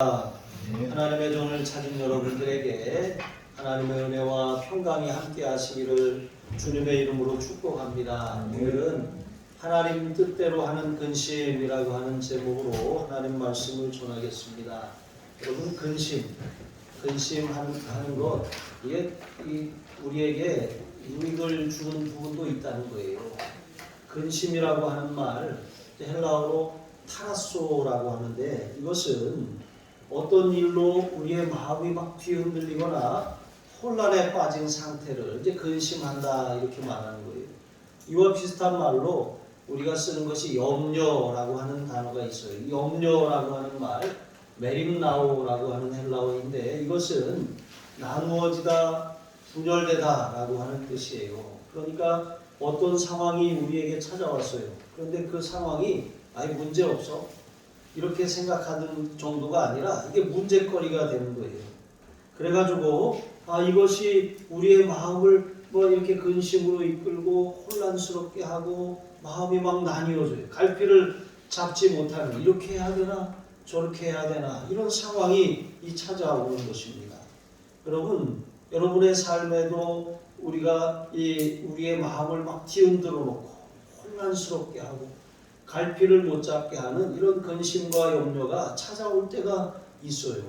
하나님의 종을 찾은 여러분들에게 하나님의 은혜와 평강이 함께 하시기를 주님의 이름으로 축복합니다. 오늘은 하나님 뜻대로 하는 근심이라고 하는 제목으로 하나님 말씀을 전하겠습니다. 여러분, 근심하는 것, 이게 우리에게 유익을 주는 부분도 있다는 거예요. 근심이라고 하는 말, 헬라어로 타라소라고 하는데, 이것은 어떤 일로 우리의 마음이 막 뒤흔들리거나 혼란에 빠진 상태를 이제 근심한다 이렇게 말하는 거예요. 이와 비슷한 말로 우리가 쓰는 것이 염려라고 하는 단어가 있어요. 염려라고 하는 말, 메림나오라고 하는 헬라어인데 이것은 나누어지다, 분열되다라고 하는 뜻이에요. 그러니까 어떤 상황이 우리에게 찾아왔어요. 그런데 그 상황이 아예 문제없어, 이렇게 생각하는 정도가 아니라 이게 문제거리가 되는 거예요. 그래가지고 이것이 우리의 마음을 이렇게 근심으로 이끌고 혼란스럽게 하고 마음이 막 나뉘어져요. 갈피를 잡지 못하는, 이렇게 해야 되나 저렇게 해야 되나, 이런 상황이 찾아오는 것입니다. 여러분의 삶에도 우리가 우리의 마음을 막 뒤흔들어 놓고 혼란스럽게 하고 갈피를 못 잡게 하는 이런 근심과 염려가 찾아올 때가 있어요.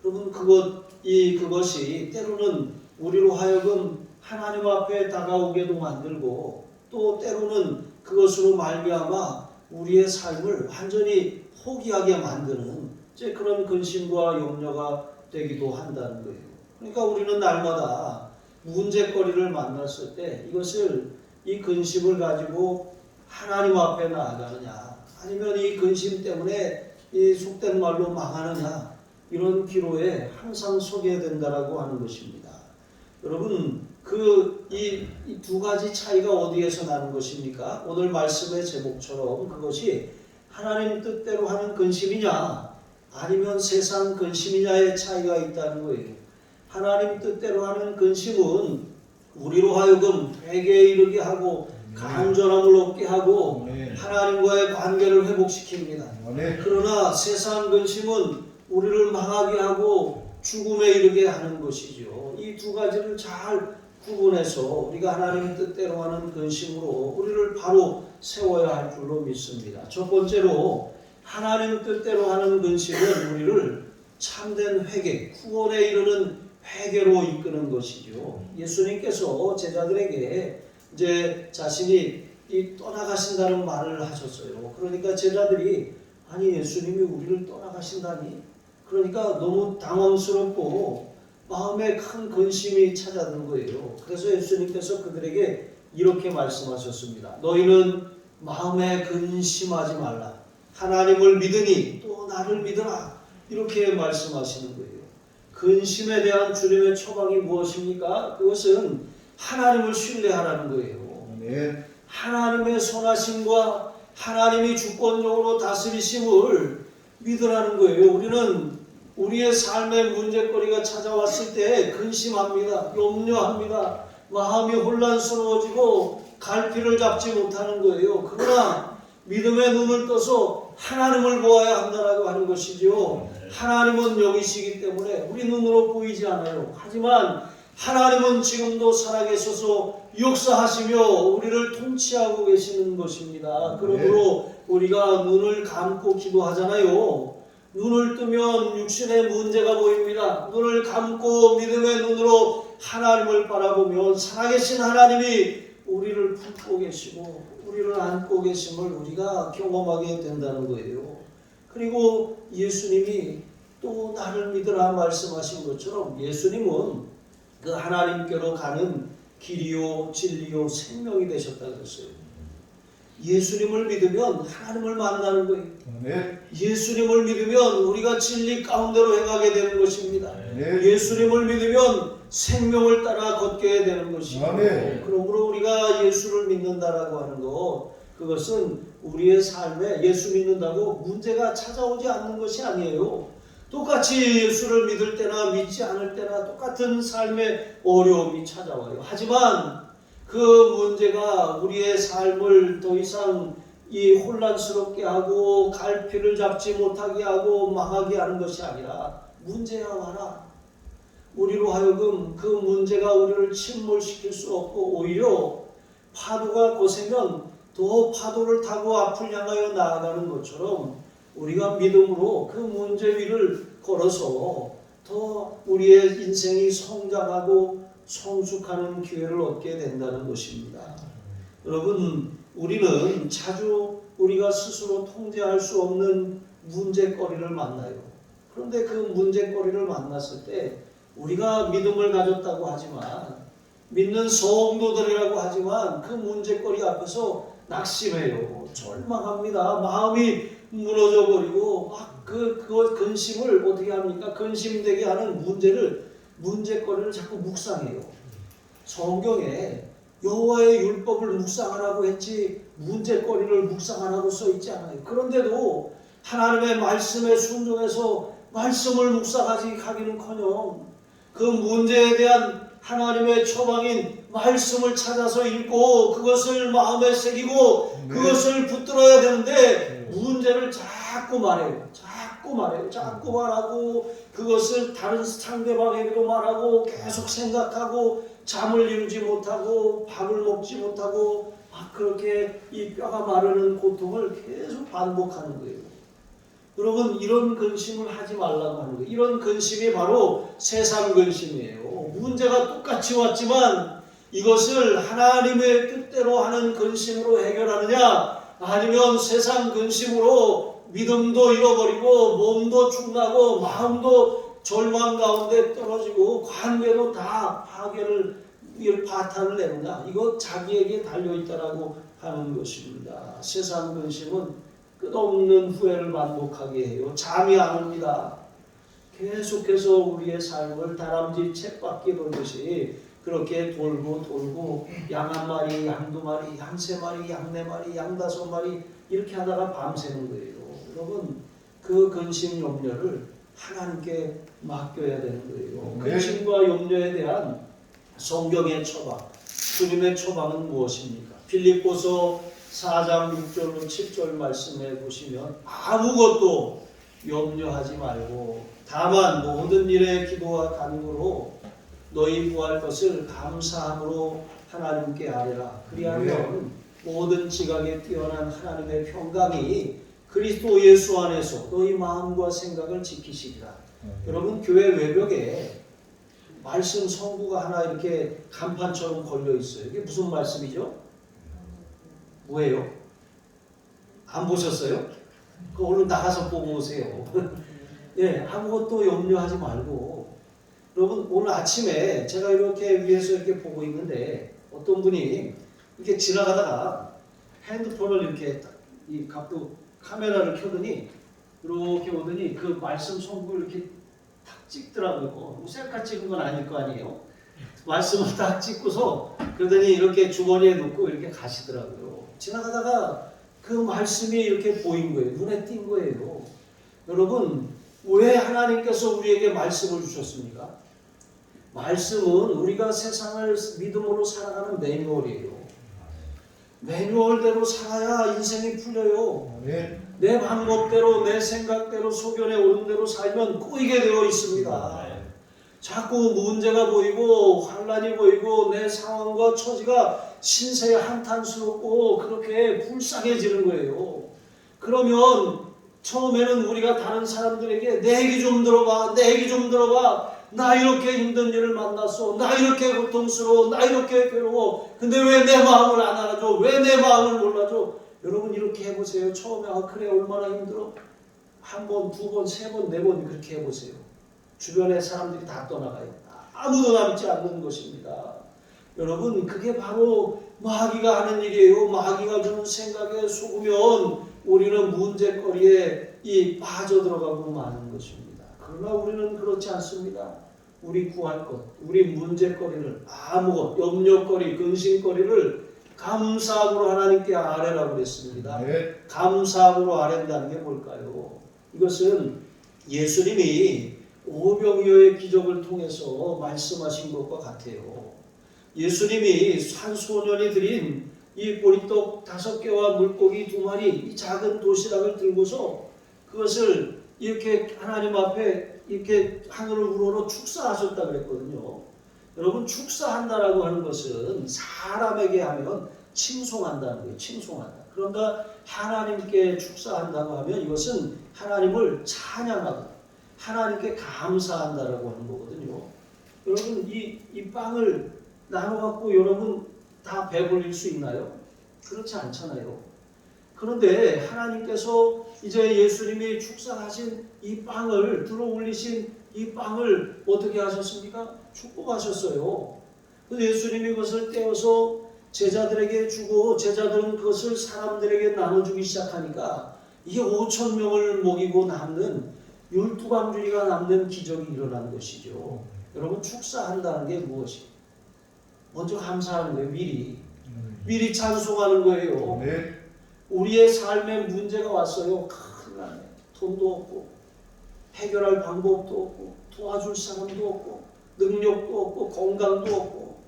여러분, 그것이 때로는 우리로 하여금 하나님 앞에 다가오게도 만들고, 또 때로는 그것으로 말미암아 우리의 삶을 완전히 포기하게 만드는 그런 근심과 염려가 되기도 한다는 거예요. 그러니까 우리는 날마다 문제거리를 만났을 때 이 근심을 가지고 하나님 앞에 나아가느냐, 아니면 이 근심 때문에 속된 말로 망하느냐, 이런 기로에 항상 서게 된다라고 하는 것입니다. 여러분, 이 두 가지 차이가 어디에서 나는 것입니까? 오늘 말씀의 제목처럼 그것이 하나님 뜻대로 하는 근심이냐, 아니면 세상 근심이냐의 차이가 있다는 거예요. 하나님 뜻대로 하는 근심은 우리로 하여금 회개에 이르게 하고 간절함을 얻게 하고 하나님과의 관계를 회복시킵니다. 그러나 세상 근심은 우리를 망하게 하고 죽음에 이르게 하는 것이죠. 이 두 가지를 잘 구분해서 우리가 하나님 뜻대로 하는 근심으로 우리를 바로 세워야 할 줄로 믿습니다. 첫 번째로 하나님 뜻대로 하는 근심은 우리를 참된 회개, 구원에 이르는 회개로 이끄는 것이죠. 예수님께서 제자들에게 이제 자신이 떠나가신다는 말을 하셨어요. 그러니까 제자들이 아니, 예수님이 우리를 떠나가신다니? 그러니까 너무 당황스럽고 마음에 큰 근심이 찾아든 거예요. 그래서 예수님께서 그들에게 이렇게 말씀하셨습니다. 너희는 마음에 근심하지 말라. 하나님을 믿으니 또 나를 믿으라. 이렇게 말씀하시는 거예요. 근심에 대한 주님의 처방이 무엇입니까? 그것은 하나님을 신뢰하라는 거예요. 하나님의 선하심과 하나님이 주권적으로 다스리심을 믿으라는 거예요. 우리는 우리의 삶의 문제거리가 찾아왔을 때 근심합니다. 염려합니다. 마음이 혼란스러워지고 갈피를 잡지 못하는 거예요. 그러나 믿음의 눈을 떠서 하나님을 보아야 한다라고 하는 것이죠. 하나님은 여기시기 때문에 우리 눈으로 보이지 않아요. 하지만 하나님은 지금도 살아계셔서 역사하시며 우리를 통치하고 계시는 것입니다. 그러므로 우리가 눈을 감고 기도하잖아요. 눈을 뜨면 육신의 문제가 보입니다. 눈을 감고 믿음의 눈으로 하나님을 바라보면 살아계신 하나님이 우리를 품고 계시고 우리를 안고 계심을 우리가 경험하게 된다는 거예요. 그리고 예수님이 또 나를 믿으라 말씀하신 것처럼 예수님은 그 하나님께로 가는 길이요 진리요 생명이 되셨다 그랬어요. 예수님을 믿으면 하나님을 만나는 거예요. 예수님을 믿으면 우리가 진리 가운데로 행하게 되는 것입니다. 예수님을 믿으면 생명을 따라 걷게 되는 것이고, 그러므로 우리가 예수를 믿는다라고 하는 것, 그것은 우리의 삶에 예수 믿는다고 문제가 찾아오지 않는 것이 아니에요. 똑같이 예수를 믿을 때나 믿지 않을 때나 똑같은 삶의 어려움이 찾아와요. 하지만 그 문제가 우리의 삶을 더 이상 이 혼란스럽게 하고 갈피를 잡지 못하게 하고 망하게 하는 것이 아니라 문제가 와라. 우리로 하여금 그 문제가 우리를 침몰시킬 수 없고 오히려 파도가 거세면 더 파도를 타고 앞을 향하여 나아가는 것처럼 우리가 믿음으로 그 문제 위를 걸어서 더 우리의 인생이 성장하고 성숙하는 기회를 얻게 된다는 것입니다. 여러분, 우리는 자주 우리가 스스로 통제할 수 없는 문제거리를 만나요. 그런데 그 문제거리를 만났을 때 우리가 믿음을 가졌다고 하지만, 믿는 성도들이라고 하지만 그 문제거리 앞에서 낙심해요. 절망합니다. 마음이 무너져 버리고 그 근심을 어떻게 합니까? 근심되게 하는 문제거리를 자꾸 묵상해요. 성경에 여호와의 율법을 묵상하라고 했지 문제거리를 묵상하라고 써 있지 않아요. 그런데도 하나님의 말씀에 순종해서 말씀을 묵상하기는커녕 그 문제에 대한 하나님의 처방인 말씀을 찾아서 읽고 그것을 마음에 새기고 그것을 붙들어야 되는데 문제를 자꾸 말해요. 자꾸 말하고 그것을 다른 상대방에게도 말하고 계속 생각하고 잠을 이루지 못하고 밥을 먹지 못하고 그렇게 이 뼈가 마르는 고통을 계속 반복하는 거예요. 여러분, 이런 근심을 하지 말라고 하는 거예요. 이런 근심이 바로 세상 근심이에요. 문제가 똑같이 왔지만 이것을 하나님의 뜻대로 하는 근심으로 해결하느냐, 아니면 세상 근심으로 믿음도 잃어버리고 몸도 축나고 마음도 절망 가운데 떨어지고 관계도 다 파탄을 내느냐, 이거 자기에게 달려있다라고 하는 것입니다. 세상 근심은 끝없는 후회를 반복하게 해요. 잠이 안 옵니다. 계속해서 우리의 삶을 다람쥐 쳇바퀴 돌듯이 그렇게 돌고 양 한 마리, 양 두 마리, 양 세 마리, 양 네 마리, 양 다섯 마리 이렇게 하다가 밤새는 거예요. 여러분, 그 근심 염려를 하나님께 맡겨야 되는 거예요. 근심과 염려에 대한 성경의 처방, 주님의 처방은 무엇입니까? 빌립보서 4장 6절로 7절 말씀에 보시면 아무것도 염려하지 말고 다만 모든 일에 기도와 간구로 너희 구할 것을 감사함으로 하나님께 아뢰라. 그리하면 모든 지각에 뛰어난 하나님의 평강이 그리스도 예수 안에서 너희 마음과 생각을 지키시리라. 여러분, 교회 외벽에 말씀 성구가 하나 이렇게 간판처럼 걸려 있어요. 이게 무슨 말씀이죠? 뭐예요? 안 보셨어요? 그 오늘 나가서 보고 오세요. 예, 아무것도 염려하지 말고. 여러분, 오늘 아침에 제가 이렇게 위에서 이렇게 보고 있는데 어떤 분이 이렇게 지나가다가 핸드폰을 이렇게 이 각도 카메라를 켜더니 이렇게 오더니 그 말씀 성구를 이렇게 탁 찍더라고요. 뭐 셀카 찍은 건 아닐 거 아니에요. 말씀을 딱 찍고서 그러더니 이렇게 주머니에 넣고 이렇게 가시더라고요. 지나가다가 그 말씀이 이렇게 보인 거예요. 눈에 띈 거예요. 여러분, 왜 하나님께서 우리에게 말씀을 주셨습니까? 말씀은 우리가 세상을 믿음으로 살아가는 매뉴얼이에요. 매뉴얼대로 살아야 인생이 풀려요. 내 방법대로, 내 생각대로, 소견에 오른 대로 살면 꼬이게 되어 있습니다. 자꾸 문제가 보이고 환란이 보이고 내 상황과 처지가 신세에 한탄스럽고 그렇게 불쌍해지는 거예요. 그러면 처음에는 우리가 다른 사람들에게 내 얘기 좀 들어봐, 내 얘기 좀 들어봐, 나 이렇게 힘든 일을 만났어, 나 이렇게 고통스러워, 나 이렇게 괴로워, 근데 왜 내 마음을 안 알아줘, 왜 내 마음을 몰라줘. 여러분, 이렇게 해보세요. 처음에 그래 얼마나 힘들어. 한 번, 두 번, 세 번, 네 번 그렇게 해보세요. 주변의 사람들이 다 떠나가요. 아무도 남지 않는 것입니다. 여러분, 그게 바로 마귀가 하는 일이에요. 마귀가 주는 생각에 속으면 우리는 문제거리에 빠져들어가고 마는 것입니다. 그러나 우리는 그렇지 않습니다. 우리 구할 것, 우리 문제거리를, 아무것, 염려거리, 근심거리를 감사함으로 하나님께 아뢰라고 그랬습니다. 감사함으로 아뢰는다는 게 뭘까요? 이것은 예수님이 오병이어의 기적을 통해서 말씀하신 것과 같아요. 예수님이 한 소년이 드린 이 보리떡 5개와 물고기 2마리 이 작은 도시락을 들고서 그것을 이렇게 하나님 앞에 이렇게 하늘을 우러러 축사하셨다 그랬거든요. 여러분, 축사한다라고 하는 것은 사람에게 하면 칭송한다는 거예요. 칭송한다. 그런가 하나님께 축사한다고 하면 이것은 하나님을 찬양하고 하나님께 감사한다라고 하는 거거든요. 여러분, 이 빵을 나눠갖고 여러분 다 배불릴 수 있나요? 그렇지 않잖아요. 그런데 하나님께서 이제 예수님이 축사하신 이 빵을 들어 올리신 이 빵을 어떻게 하셨습니까? 축복하셨어요. 예수님이 그것을 떼어서 제자들에게 주고 제자들은 그것을 사람들에게 나눠주기 시작하니까 이게 5,000명을 먹이고 남는 12광주리가 남는 기적이 일어난 것이죠. 여러분, 축사한다는 게 무엇이에요? 먼저 감사하는 거예요. 미리 찬송하는 거예요. 우리의 삶에 문제가 왔어요. 큰일 나네. 돈도 없고 해결할 방법도 없고 도와줄 사람도 없고 능력도 없고 건강도 없고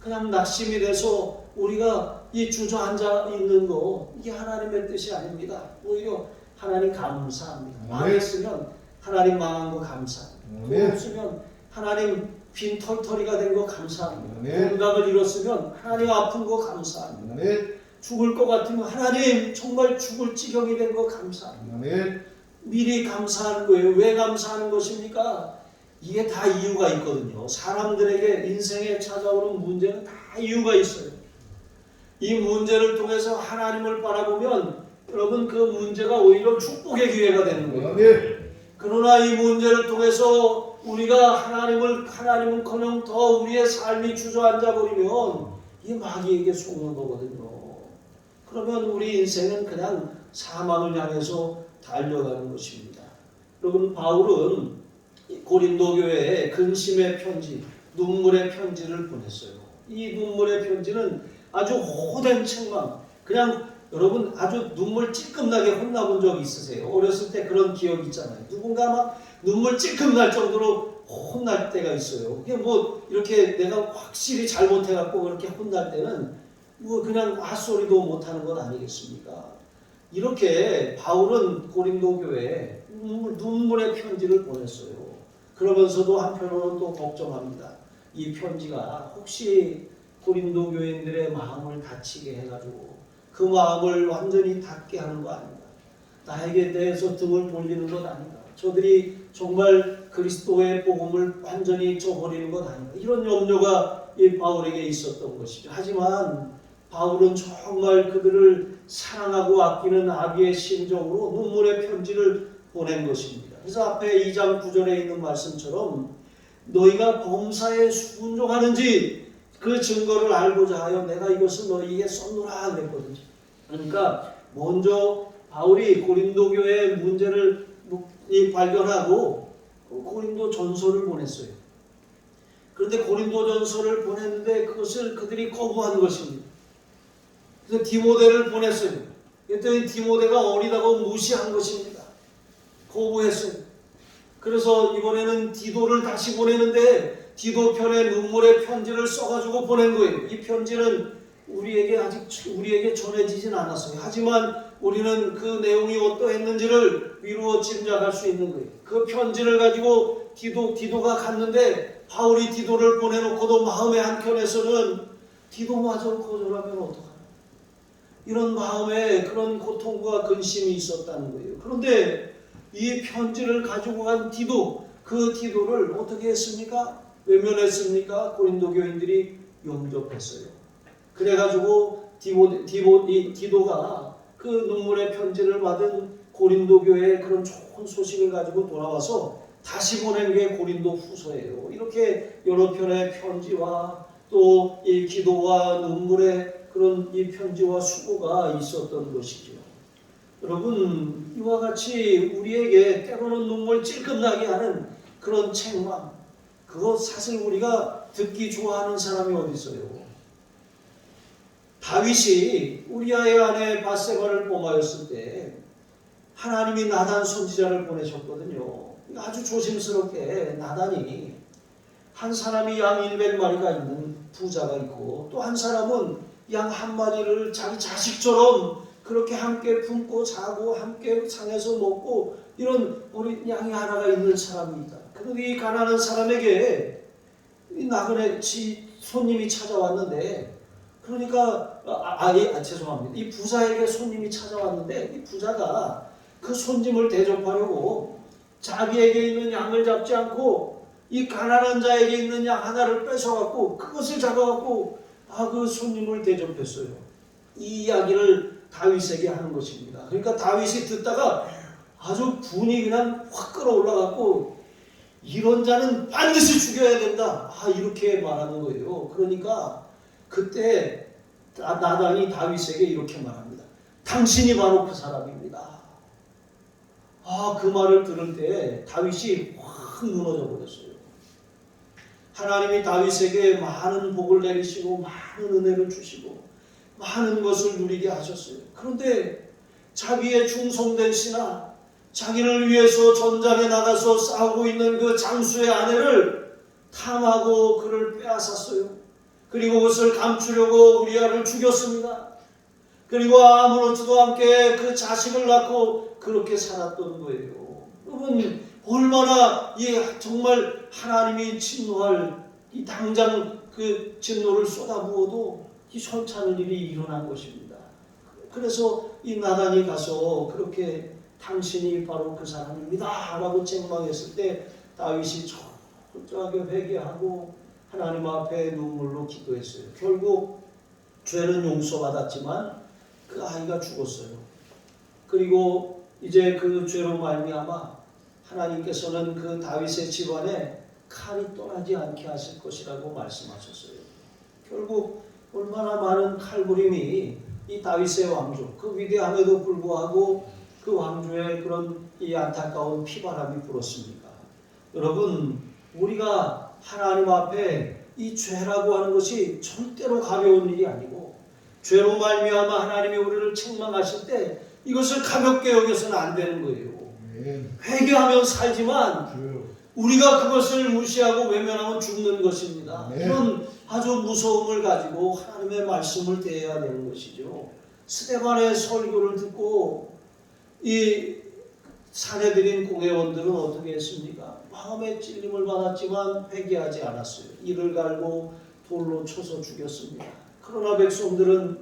그냥 낙심이 돼서 우리가 이 주저앉아 있는 거, 이게 하나님의 뜻이 아닙니다. 오히려 하나님 감사합니다. 망했으면 하나님 망한 거 감사합니다. 돈 없으면 하나님 빈털터리가 된 거 감사합니다. 건강을 잃었으면 하나님 아픈 거 감사합니다. 죽을 것 같으면 하나님 정말 죽을 지경이 된 거 감사합니다. 미리 감사하는 거예요. 왜 감사하는 것입니까? 이게 다 이유가 있거든요. 사람들에게 인생에 찾아오는 문제는 다 이유가 있어요. 이 문제를 통해서 하나님을 바라보면 여러분, 그 문제가 오히려 축복의 기회가 되는 거예요. 그러나 이 문제를 통해서 우리가 하나님은커녕 더 우리의 삶이 주저앉아 버리면 이게 마귀에게 속는 거거든요. 그러면 우리 인생은 그냥 사망을 향해서 달려가는 것입니다. 여러분, 바울은 고린도 교회에 근심의 편지, 눈물의 편지를 보냈어요. 이 눈물의 편지는 아주 호된 책망, 그냥 여러분 아주 눈물 찔끔나게 혼나본 적 있으세요? 어렸을 때 그런 기억 있잖아요. 누군가 막 눈물 찔끔 날 정도로 혼날 때가 있어요. 그게 뭐 이렇게 내가 확실히 잘못해갖고 그렇게 혼날 때는 뭐 그냥 헛소리도 못하는 것 아니겠습니까? 이렇게 바울은 고린도 교회에 눈물의 편지를 보냈어요. 그러면서도 한편으로는 또 걱정합니다. 이 편지가 혹시 고린도 교인들의 마음을 다치게 해가지고 그 마음을 완전히 닫게 하는 거 아닌가? 나에게 대해서 등을 돌리는 것 아닌가? 저들이 정말 그리스도의 복음을 완전히 저버리는 것 아닌가? 이런 염려가 이 바울에게 있었던 것이죠. 하지만 바울은 정말 그들을 사랑하고 아끼는 아비의 심정으로 눈물의 편지를 보낸 것입니다. 그래서 앞에 2장 9절에 있는 말씀처럼 너희가 범사에 순종하는지 그 증거를 알고자 하여 내가 이것을 너희에게 썼노라 그랬거든요. 그러니까 먼저 바울이 고린도 교회의 문제를 발견하고 고린도 전서를 보냈어요. 그런데 고린도 전서를 보냈는데 그것을 그들이 거부한 것입니다. 그래서 디모데를 보냈어요. 그랬더니 디모데가 어리다고 무시한 것입니다. 거부했어요. 그래서 이번에는 디도를 다시 보내는데 디도 편에 눈물의 편지를 써가지고 보낸 거예요. 이 편지는 우리에게 전해지진 않았어요. 하지만 우리는 그 내용이 어떠했는지를 미루어 짐작할 수 있는 거예요. 그 편지를 가지고 디도가 갔는데 바울이 디도를 보내놓고도 마음의 한켠에서는 디도마저 거절하면 어떡하나, 이런 마음에 그런 고통과 근심이 있었다는 거예요. 그런데 이 편지를 가지고 간 그 디도를 어떻게 했습니까? 외면했습니까? 고린도 교인들이 용접했어요. 그래가지고 디도가 그 눈물의 편지를 받은 고린도 교회의 그런 좋은 소식을 가지고 돌아와서 다시 보낸 게 고린도 후서예요. 이렇게 여러 편의 편지와 또 이 기도와 눈물의 그런 이 편지와 수고가 있었던 것이죠. 여러분, 이와 같이 우리에게 때로는 눈물 찔끔나게 하는 그런 책망, 그거 사실 우리가 듣기 좋아하는 사람이 어디 있어요? 다윗이 우리아의 아내 밧세바를 범하였을 때 하나님이 나단 선지자를 보내셨거든요. 아주 조심스럽게 나단이 한 사람이 양 100마리가 있는 부자가 있고 또 한 사람은 양 한 마리를 자기 자식처럼 그렇게 함께 품고 자고 함께 상에서 먹고 이런 우리 양이 하나가 있는 사람입니다. 그런데 이 가난한 사람에게 이 나그네 손님이 찾아왔는데, 그러니까 죄송합니다. 이 부자에게 손님이 찾아왔는데 이 부자가 그 손님을 대접하려고 자기에게 있는 양을 잡지 않고 이 가난한 자에게 있는 양 하나를 뺏어갖고 그것을 잡아갖고 그 손님을 대접했어요. 이 이야기를 다윗에게 하는 것입니다. 그러니까 다윗이 듣다가 아주 분이 그냥 확 끌어올라갖고 이런 자는 반드시 죽여야 된다. 이렇게 말하는 거예요. 그러니까 그때 나단이 다윗에게 이렇게 말합니다. 당신이 바로 그 사람입니다. 그 말을 들을 때 다윗이 확 무너져 버렸어요. 하나님이 다윗에게 많은 복을 내리시고 많은 은혜를 주시고 많은 것을 누리게 하셨어요. 그런데 자기의 충성된 신하, 자기를 위해서 전장에 나가서 싸우고 있는 그 장수의 아내를 탐하고 그를 빼앗았어요. 그리고 그것을 감추려고 우리아를 죽였습니다. 그리고 아무렇지도 않게 그 자식을 낳고 그렇게 살았던 거예요. 여러분, 얼마나 정말 하나님이 진노할 이 당장 그 진노를 쏟아부어도 이 손찮을 일이 일어난 것입니다. 그래서 이 나단이 가서 그렇게 당신이 바로 그 사람입니다 라고 책망했을 때 다윗이 철저하게 회개하고 하나님 앞에 눈물로 기도했어요. 결국 죄는 용서받았지만 그 아이가 죽었어요. 그리고 이제 그 죄로 말미암아 하나님께서는 그 다윗의 집안에 칼이 떠나지 않게 하실 것이라고 말씀하셨어요. 결국 얼마나 많은 칼부림이 이 다윗의 왕조, 그 위대함에도 불구하고 그 왕조의 그런 이 안타까운 피바람이 불었습니까? 여러분, 우리가 하나님 앞에 이 죄라고 하는 것이 절대로 가벼운 일이 아니고, 죄로 말미암아 하나님이 우리를 책망하실 때 이것을 가볍게 여겨서는 안 되는 거예요. 회개하면 살지만 우리가 그것을 무시하고 외면하면 죽는 것입니다. 이런 아주 무서움을 가지고 하나님의 말씀을 대해야 되는 것이죠. 스데반의 설교를 듣고 이 사내들인 공회원들은 어떻게 했습니까? 마음의 찔림을 받았지만 회개하지 않았어요. 이를 갈고 돌로 쳐서 죽였습니다. 그러나 백성들은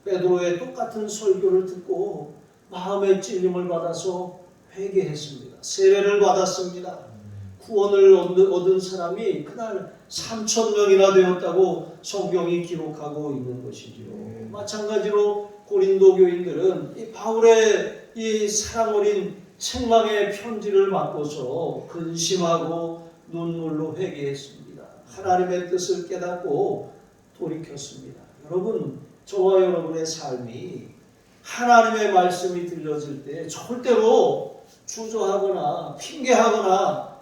베드로의 똑같은 설교를 듣고 마음의 찔림을 받아서 회개했습니다. 세례를 받았습니다. 구원을 얻은 사람이 그날 3,000명이나 되었다고 성경이 기록하고 있는 것이죠. 마찬가지로 고린도 교인들은 이 바울의 이 사랑 어린 책망의 편지를 받고서 근심하고 눈물로 회개했습니다. 하나님의 뜻을 깨닫고 돌이켰습니다. 여러분, 저와 여러분의 삶이 하나님의 말씀이 들려질 때 절대로 주저하거나 핑계하거나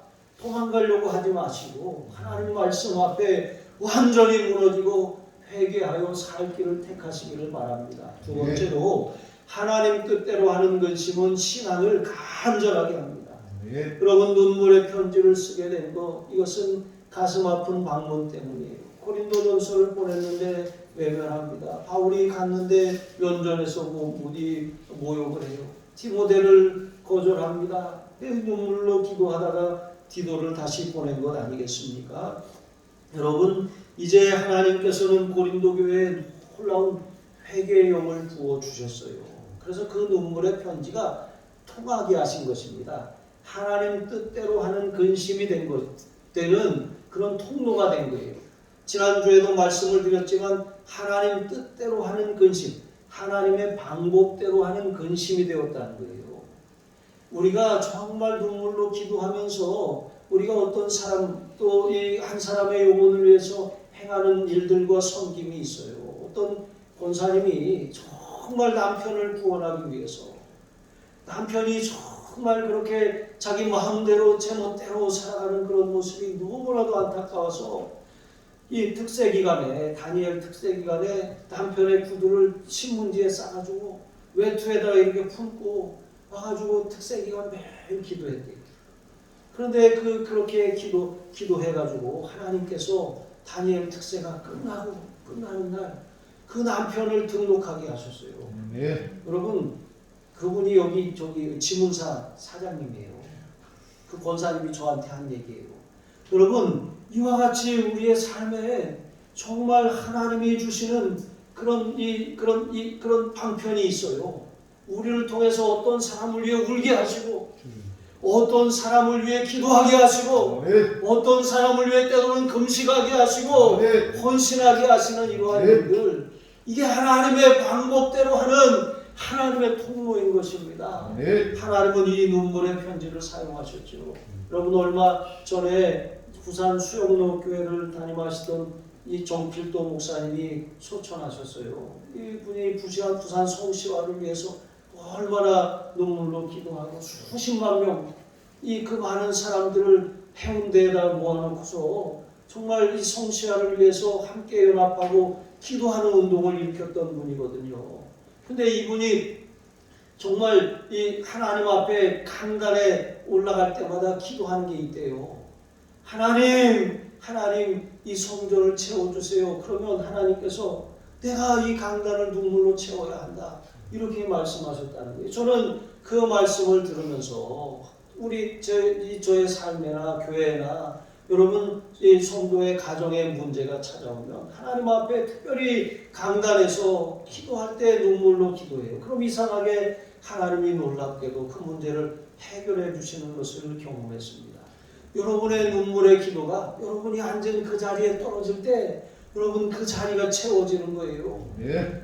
도망가려고 하지 마시고 하나님 말씀 앞에 완전히 무너지고 회개하여 살 길을 택하시기를 바랍니다. 두 번째로 하나님 뜻대로 하는 근심은 신앙을 간절하게 합니다. 여러분, 눈물의 편지를 쓰게 된 것, 이것은 가슴 아픈 방문 때문이에요. 고린도전서를 보냈는데 외면합니다. 바울이 갔는데 면전에서 무디 모욕을 해요. 디모데를 거절합니다. 눈물로 기도하다가 디도를 다시 보낸 것 아니겠습니까? 여러분, 이제 하나님께서는 고린도 교회에 놀라운 회개의 영을 부어주셨어요. 그래서 그 눈물의 편지가 통하게 하신 것입니다. 하나님 뜻대로 하는 근심이 되는 그런 통로가 된 거예요. 지난주에도 말씀을 드렸지만 하나님 뜻대로 하는 근심, 하나님의 방법대로 하는 근심이 되었다는 거예요. 우리가 정말 눈물로 기도하면서 우리가 어떤 사람 또 이 한 사람의 영혼을 위해서 행하는 일들과 섬김이 있어요. 어떤 권사님이 정말 남편을 구원하기 위해서 남편이 정말 그렇게 자기 마음대로 제멋대로 살아가는 그런 모습이 너무나도 안타까워서 이 특세기간에 다니엘 특세기간에 남편의 구두를 신문지에 싸가지고 외투에다가 이렇게 품고 와가지고 특세기간 매일 기도했대요. 그런데 그렇게 기도해가지고 하나님께서 다니엘 특세가 끝나는 날 그 남편을 등록하게 하셨어요. 여러분 그분이 여기 저기 지문사 사장님이에요. 그 권사님이 저한테 한 얘기예요. 여러분 이와 같이 우리의 삶에 정말 하나님이 주시는 그런 방편이 있어요. 우리를 통해서 어떤 사람을 위해 울게 하시고, 어떤 사람을 위해 기도하게 하시고, 어떤 사람을 위해 때로는 금식하게 하시고, 헌신하게 하시는 이러한 일들, 이게 하나님의 방법대로 하는 하나님의 통로인 것입니다. 하나님은 이 눈물의 편지를 사용하셨죠. 여러분 얼마 전에 부산 수영로 교회를 담임하시던 이 정필도 목사님이 소천하셨어요. 이분이 부산 성시화를 위해서 얼마나 눈물로 기도하고 수십만 명, 그 많은 사람들을 해운대에다 모아놓고서 정말 이 성시화를 위해서 함께 연합하고 기도하는 운동을 일으켰던 분이거든요. 근데 이분이 정말 이 하나님 앞에 강단에 올라갈 때마다 기도하는 게 있대요. 하나님 이 성전을 채워주세요. 그러면 하나님께서 내가 이 강단을 눈물로 채워야 한다. 이렇게 말씀하셨다는 거예요. 저는 그 말씀을 들으면서 저의 삶이나 교회나 여러분 이 성도의 가정에 문제가 찾아오면 하나님 앞에 특별히 강단에서 기도할 때 눈물로 기도해요. 그럼 이상하게 하나님이 놀랍게도 그 문제를 해결해 주시는 것을 경험했습니다. 여러분의 눈물의 기도가 여러분이 앉은 그 자리에 떨어질 때 여러분 그 자리가 채워지는 거예요.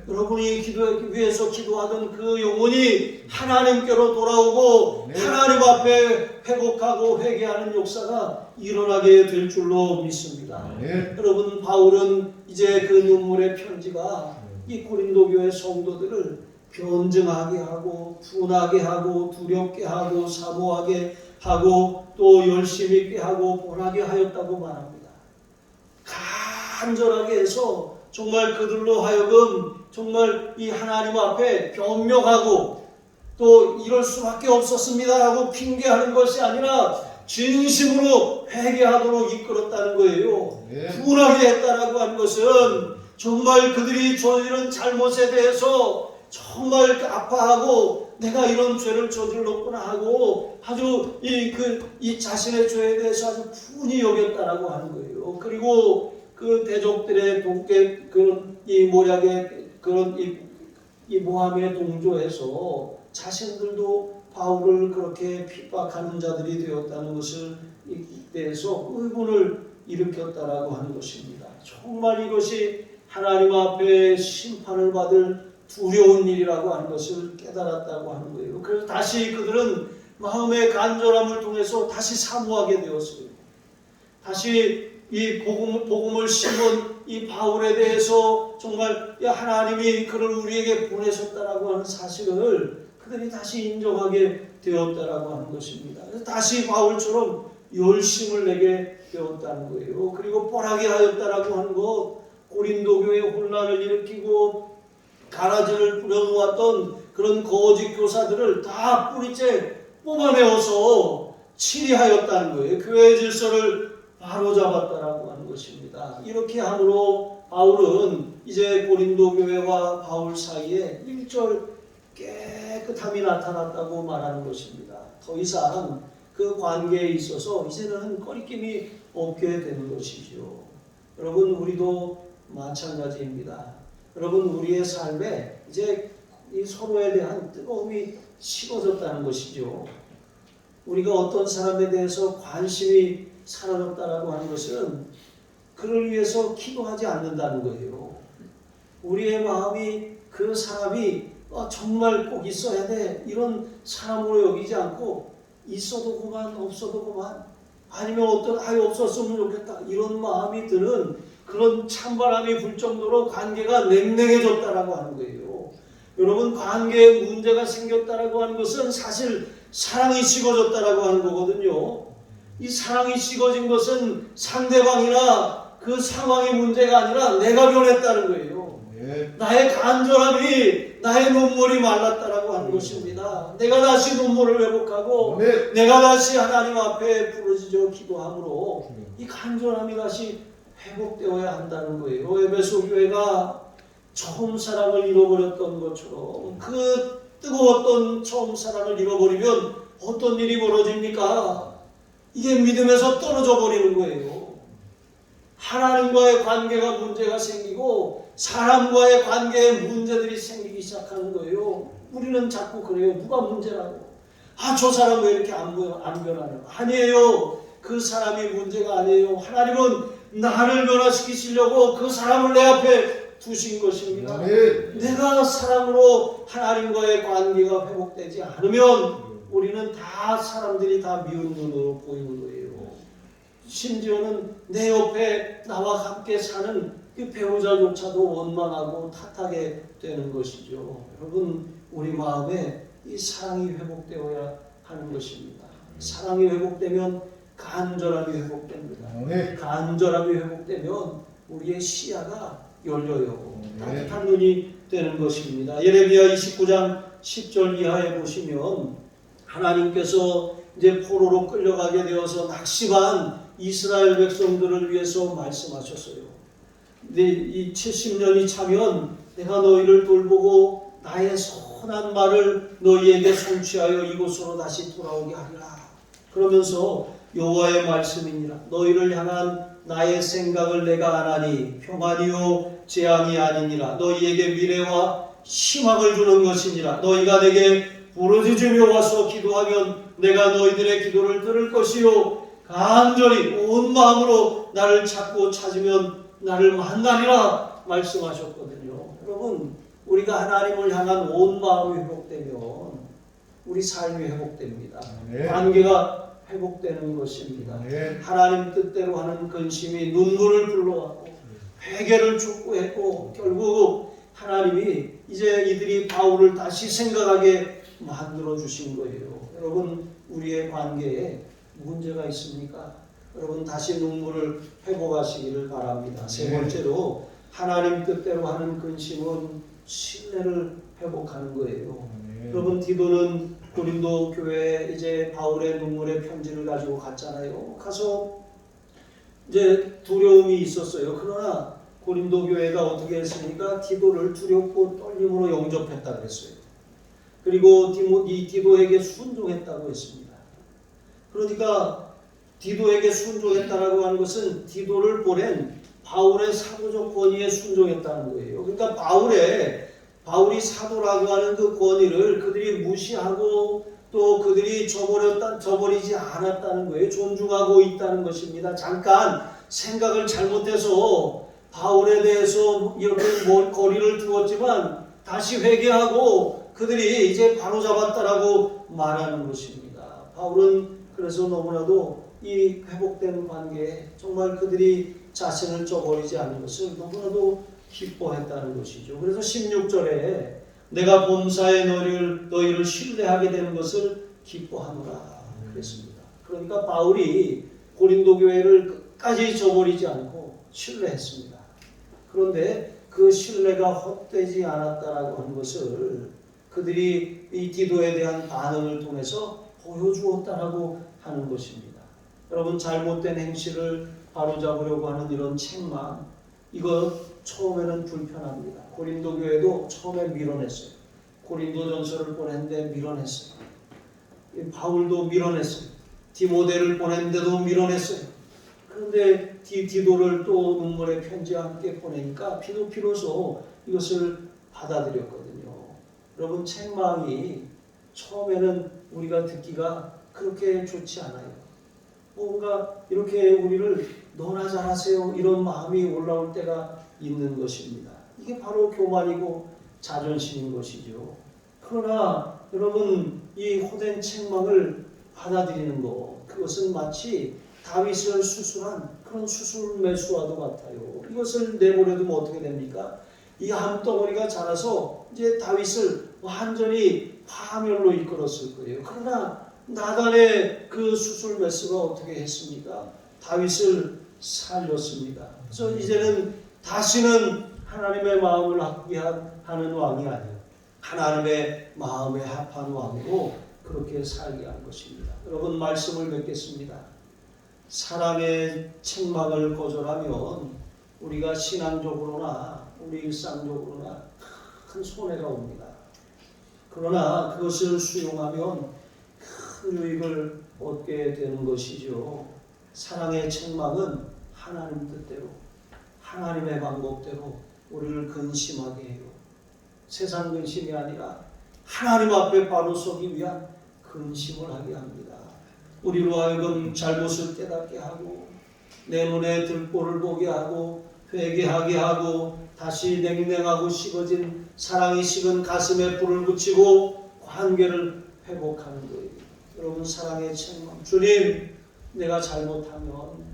여러분이 위해서 기도하던 그 영혼이 하나님께로 돌아오고 하나님 앞에 회복하고 회개하는 역사가 일어나게 될 줄로 믿습니다. 여러분 바울은 이제 그 눈물의 편지가 이 고린도 교회 성도들을 변증하게 하고 분하게 하고 두렵게 하고 사모하게 하고 또 열심 있게 하고 본하게 하였다고 말합니다. 간절하게 해서 정말 그들로 하여금 정말 이 하나님 앞에 변명하고 또 이럴 수밖에 없었습니다라고 핑계하는 것이 아니라 진심으로 회개하도록 이끌었다는 거예요. 분하게 했다라고 하는 것은 정말 그들이 저지른 잘못에 대해서 정말 아파하고 내가 이런 죄를 저질렀구나 하고 아주 이 자신의 죄에 대해서 아주 분히 여겼다라고 하는 거예요. 그리고 그 대적들의 이 모략의 이 모함의 동조에서 자신들도 바울을 그렇게 핍박하는 자들이 되었다는 것을 대해서 의문을 일으켰다라고 하는 것입니다. 정말 이것이 하나님 앞에 심판을 받을 두려운 일이라고 하는 것을 깨달았다고 하는 거예요. 그래서 다시 그들은 마음의 간절함을 통해서 다시 사모하게 되었어요. 다시 이 복음을 심은 이 바울에 대해서 정말 하나님이 그를 우리에게 보내셨다라고 하는 사실을 그들이 다시 인정하게 되었다라고 하는 것입니다. 그래서 다시 바울처럼 열심을 내게 되었다는 거예요. 그리고 뻔하게 하였다라고 하는 것, 고린도 교회 혼란을 일으키고 가라지를 뿌려놓았던 그런 거짓 교사들을 다 뿌리째 뽑아내어서 치리하였다는 거예요. 교회의 질서를 바로잡았다라고 하는 것입니다. 이렇게 함으로 바울은 이제 고린도 교회와 바울 사이에 일절 깨끗함이 나타났다고 말하는 것입니다. 더 이상 그 관계에 있어서 이제는 꺼리낌이 없게 되는 것이죠. 여러분 우리도 마찬가지입니다. 여러분 우리의 삶에 이제 이 서로에 대한 뜨거움이 식어졌다는 것이죠. 우리가 어떤 사람에 대해서 관심이 사라졌다라고 하는 것은 그를 위해서 기도하지 않는다는 거예요. 우리의 마음이 그 사람이 정말 꼭 있어야 돼 이런 사람으로 여기지 않고 있어도 그만 없어도 그만 아니면 없었으면 좋겠다 이런 마음이 드는 그런 찬바람이 불 정도로 관계가 냉랭해졌다라고 하는 거예요. 여러분 관계에 문제가 생겼다라고 하는 것은 사실 사랑이 식어졌다라고 하는 거거든요. 이 사랑이 식어진 것은 상대방이나 그 상황의 문제가 아니라 내가 변했다는 거예요. 나의 간절함이 나의 눈물이 말랐다라고 하는 것입니다. 내가 다시 눈물을 회복하고 내가 다시 하나님 앞에 부르짖어 기도함으로 이 간절함이 다시 회복되어야 한다는 거예요. 에베소 교회가 처음 사랑을 잃어버렸던 것처럼 그 뜨거웠던 처음 사랑을 잃어버리면 어떤 일이 벌어집니까? 이게 믿음에서 떨어져 버리는 거예요. 하나님과의 관계가 문제가 생기고 사람과의 관계에 문제들이 생기기 시작하는 거예요. 우리는 자꾸 그래요. 누가 문제라고? 저 사람 왜 이렇게 안 변하냐? 아니에요. 그 사람이 문제가 아니에요. 하나님은 나를 변화시키시려고 그 사람을 내 앞에 두신 것입니다. 내가 사랑으로 하나님과의 관계가 회복되지 않으면 우리는 사람들이 다 미운 눈으로 보이는 거예요. 심지어는 내 옆에 나와 함께 사는 그 배우자조차도 원망하고 탓하게 되는 것이죠. 여러분, 우리 마음에 이 사랑이 회복되어야 하는 것입니다. 사랑이 회복되면 간절함이 회복됩니다. 간절함이 회복되면 우리의 시야가 열려요. 따뜻한 눈이 되는 것입니다. 예레미야 29장 10절 이하에 보시면 하나님께서 이제 포로로 끌려가게 되어서 낙심한 이스라엘 백성들을 위해서 말씀하셨어요. 근데 이 70년이 차면 내가 너희를 돌보고 나의 선한 말을 너희에게 성취하여 이곳으로 다시 돌아오게 하리라. 그러면서 여호와의 말씀이니라. 너희를 향한 나의 생각을 내가 아나니 평안이요 재앙이 아니니라. 너희에게 미래와 희망을 주는 것이니라. 너희가 내게 부르짖으며 와서 기도하면 내가 너희들의 기도를 들을 것이요 간절히 온 마음으로 나를 찾고 찾으면 나를 만나리라 말씀하셨거든요. 여러분, 우리가 하나님을 향한 온 마음이 회복되면 우리 삶이 회복됩니다. 관계가 회복되는 것입니다. 하나님 뜻대로 하는 근심이 눈물을 불러왔고 회개를 촉구했고 결국 하나님이 이제 이들이 바울을 다시 생각하게 만들어 주신 거예요. 여러분, 우리의 관계에 문제가 있습니까? 여러분, 다시 눈물을 회복하시기를 바랍니다. 세 번째로 하나님 뜻대로 하는 근심은 신뢰를 회복하는 거예요. 여러분, 디도는 고린도 교회에 이제 바울의 눈물의 편지를 가지고 갔잖아요. 가서 이제 두려움이 있었어요. 그러나 고린도 교회가 어떻게 했습니까? 디도를 두렵고 떨림으로 영접했다 그랬어요. 그리고 이 디도에게 순종했다고 했습니다. 그러니까 디도에게 순종했다라고 하는 것은 디도를 보낸 바울의 사도적 권위에 순종했다는 거예요. 그러니까 바울이 사도라고 하는 그 권위를 그들이 무시하고 또 그들이 저버리지 않았다는 거예요. 존중하고 있다는 것입니다. 잠깐 생각을 잘못해서 바울에 대해서 이렇게 거리를 두었지만 다시 회개하고 그들이 이제 바로잡았다라고 말하는 것입니다. 바울은 그래서 너무나도 이 회복된 관계에 정말 그들이 자신을 저버리지 않는 것을 너무나도 기뻐했다는 것이죠. 그래서 16절에 내가 범사에 너희를 신뢰하게 되는 것을 기뻐하노라 그랬습니다. 그러니까 바울이 고린도 교회를 끝까지 저버리지 않고 신뢰했습니다. 그런데 그 신뢰가 헛되지 않았다라고 하는 것을 그들이 이 디도에 대한 반응을 통해서 보여주었다라고 하는 것입니다. 여러분, 잘못된 행실을 바로잡으려고 하는 이런 책망, 이거 처음에는 불편합니다. 고린도 교회도 처음에 밀어냈어요. 고린도전서를 보냈는데 밀어냈어요. 바울도 밀어냈어요. 디모데를 보냈는데도 밀어냈어요. 그런데 디도를 또 눈물의 편지와 함께 보내니까 비로소 이것을 받아들였거든요. 여러분, 책망이 처음에는 우리가 듣기가 그렇게 좋지 않아요. 뭔가 이렇게 우리를 너나 잘하세요 이런 마음이 올라올 때가 있는 것입니다. 이게 바로 교만이고 자존심인 것이죠. 그러나 여러분, 이 호된 책망을 받아들이는 것, 그것은 마치 다윗을 수술한 그런 수술 매수와도 같아요. 이것을 내버려두면 어떻게 됩니까? 이 암덩어리가 자라서 이제 다윗을 완전히 파멸로 이끌었을 거예요. 그러나 나단의 그 수술 매수가 어떻게 했습니까? 다윗을 살렸습니다. 그래서 이제는 다시는 하나님의 마음을 합하는 왕이 아니에요. 하나님의 마음에 합한 왕으로 그렇게 살게 한 것입니다. 여러분, 말씀을 맺겠습니다. 사랑의 책망을 거절하면 우리가 신앙적으로나 우리 일상적으로나 큰 손해가 옵니다. 그러나 그것을 수용하면 큰 유익을 얻게 되는 것이죠. 사랑의 책망은 하나님 뜻대로, 하나님의 방법대로 우리를 근심하게 해요. 세상 근심이 아니라 하나님 앞에 바로 서기 위한 근심을 하게 합니다. 우리로 하여금 잘못을 깨닫게 하고 내 눈에 들보를 보게 하고 회개하게 하고 다시 냉랭하고 식어진 사랑이 식은 가슴에 불을 붙이고 관계를 회복하는 거예요. 여러분, 사랑의 책망, 주님 내가 잘못하면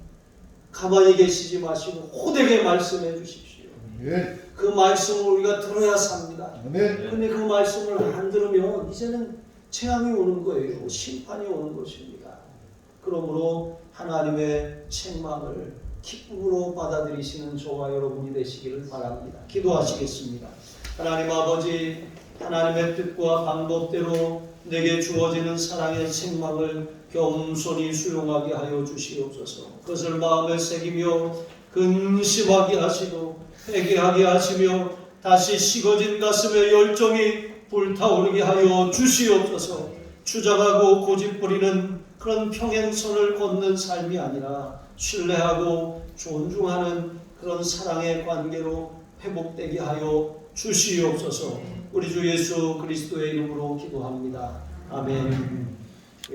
가만히 계시지 마시고 호되게 말씀해 주십시오. 그 말씀을 우리가 들어야 삽니다. 그런데 그 말씀을 안 들으면 이제는 재앙이 오는 거예요. 심판이 오는 것입니다. 그러므로 하나님의 책망을 기쁨으로 받아들이시는 저와 여러분이 되시기를 바랍니다. 기도하시겠습니다. 하나님 아버지, 하나님의 뜻과 방법대로 내게 주어지는 사랑의 책망을 겸손히 수용하게 하여 주시옵소서. 그것을 마음에 새기며 근심하게 하시고 회개하게 하시며 다시 식어진 가슴에 열정이 불타오르게 하여 주시옵소서. 주장하고 고집부리는 그런 평행선을 걷는 삶이 아니라 신뢰하고 존중하는 그런 사랑의 관계로 회복되게 하여 주시옵소서. 우리 주 예수 그리스도의 이름으로 기도합니다. 아멘.